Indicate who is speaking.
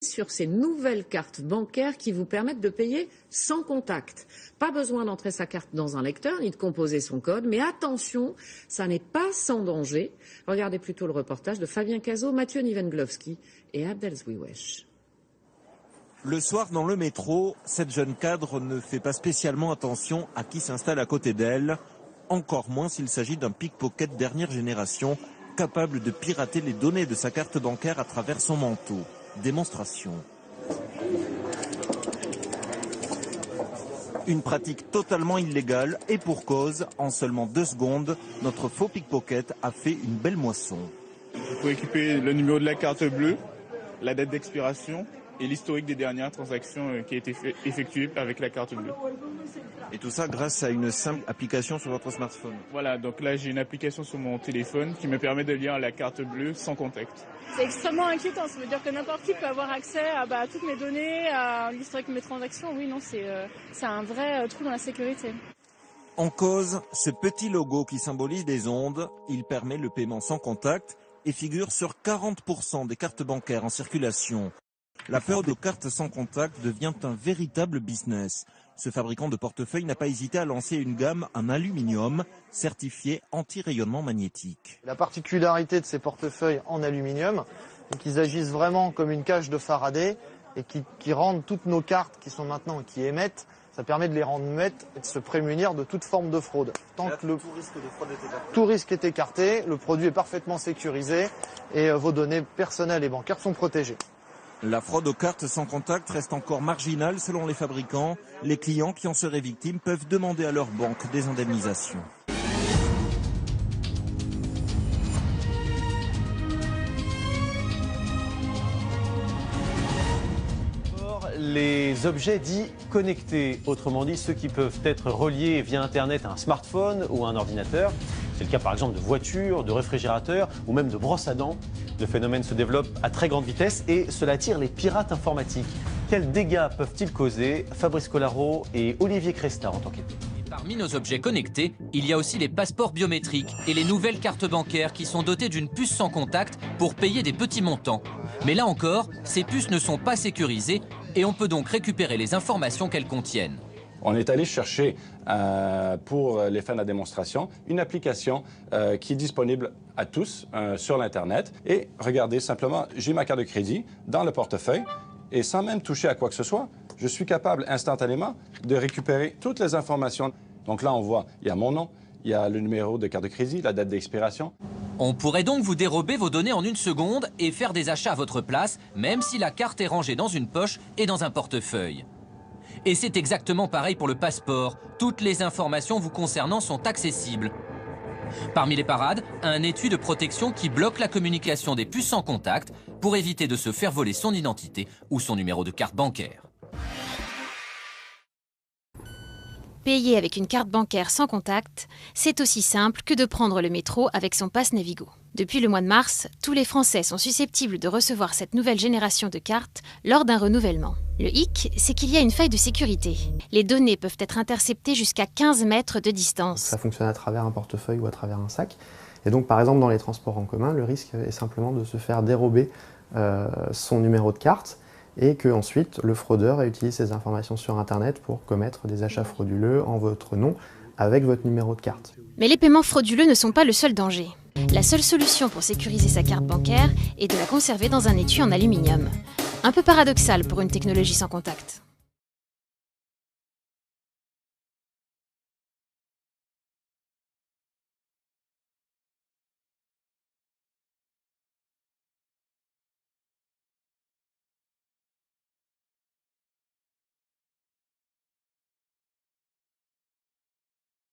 Speaker 1: sur ces nouvelles cartes bancaires qui vous permettent de payer sans contact. Pas besoin d'entrer sa carte dans un lecteur ni de composer son code, mais attention, ça n'est pas sans danger. Regardez plutôt le reportage de Fabien Cazot, Mathieu Nivenglowski et Abdel Zwiwesh.
Speaker 2: Le soir, dans le métro, cette jeune cadre ne fait pas spécialement attention à qui s'installe à côté d'elle, encore moins s'il s'agit d'un pickpocket dernière génération, capable de pirater les données de sa carte bancaire à travers son manteau. Démonstration. Une pratique totalement illégale et pour cause, en seulement 2 secondes, notre faux pickpocket a fait une belle moisson.
Speaker 3: Vous pouvez récupérer le numéro de la carte bleue, la date d'expiration et l'historique des dernières transactions qui a été effectuées avec la carte bleue.
Speaker 2: Et tout ça grâce à une simple application sur votre smartphone.
Speaker 3: Voilà, donc là j'ai une application sur mon téléphone qui me permet de lire la carte bleue sans contact.
Speaker 4: C'est extrêmement inquiétant, ça veut dire que n'importe qui peut avoir accès à toutes mes données, à l'historique de mes transactions. Oui, non, c'est un vrai trou dans la sécurité.
Speaker 2: En cause, ce petit logo qui symbolise des ondes, il permet le paiement sans contact et figure sur 40% des cartes bancaires en circulation. La peur de cartes sans contact devient un véritable business. Ce fabricant de portefeuille n'a pas hésité à lancer une gamme en aluminium certifié anti-rayonnement magnétique.
Speaker 5: La particularité de ces portefeuilles en aluminium, c'est qu'ils agissent vraiment comme une cage de Faraday et qui rendent toutes nos cartes qui sont maintenant qui émettent, ça permet de les rendre muettes et de se prémunir de toute forme de fraude. Tant que tout risque est écarté, le produit est parfaitement sécurisé et vos données personnelles et bancaires sont protégées.
Speaker 2: La fraude aux cartes sans contact reste encore marginale selon les fabricants. Les clients qui en seraient victimes peuvent demander à leur banque des indemnisations.
Speaker 6: Les objets dits connectés, autrement dit ceux qui peuvent être reliés via Internet à un smartphone ou à un ordinateur. C'est le cas par exemple de voitures, de réfrigérateurs ou même de brosses à dents. Le phénomène se développe à très grande vitesse et cela attire les pirates informatiques. Quels dégâts peuvent-ils causer? Fabrice Collaro et Olivier Cresta ont enquêté.
Speaker 7: Parmi nos objets connectés, il y a aussi les passeports biométriques et les nouvelles cartes bancaires qui sont dotées d'une puce sans contact pour payer des petits montants. Mais là encore, ces puces ne sont pas sécurisées et on peut donc récupérer les informations qu'elles contiennent.
Speaker 8: On est allé chercher, pour les fins de la démonstration, une application qui est disponible à tous sur l'Internet. Et regardez, simplement, j'ai ma carte de crédit dans le portefeuille et sans même toucher à quoi que ce soit, je suis capable instantanément de récupérer toutes les informations. Donc là, on voit, il y a mon nom, il y a le numéro de carte de crédit, la date d'expiration.
Speaker 7: On pourrait donc vous dérober vos données en 1 seconde et faire des achats à votre place, même si la carte est rangée dans une poche et dans un portefeuille. Et c'est exactement pareil pour le passeport. Toutes les informations vous concernant sont accessibles. Parmi les parades, un étui de protection qui bloque la communication des puces sans contact pour éviter de se faire voler son identité ou son numéro de carte bancaire.
Speaker 9: Payer avec une carte bancaire sans contact, c'est aussi simple que de prendre le métro avec son pass Navigo. Depuis le mois de mars, tous les Français sont susceptibles de recevoir cette nouvelle génération de cartes lors d'un renouvellement. Le hic, c'est qu'il y a une faille de sécurité. Les données peuvent être interceptées jusqu'à 15 mètres de distance.
Speaker 10: Ça fonctionne à travers un portefeuille ou à travers un sac. Et donc, par exemple, dans les transports en commun, le risque est simplement de se faire dérober son numéro de carte et qu'ensuite le fraudeur utilise ces informations sur Internet pour commettre des achats frauduleux en votre nom avec votre numéro de carte.
Speaker 9: Mais les paiements frauduleux ne sont pas le seul danger. La seule solution pour sécuriser sa carte bancaire est de la conserver dans un étui en aluminium. Un peu paradoxal pour une technologie sans contact.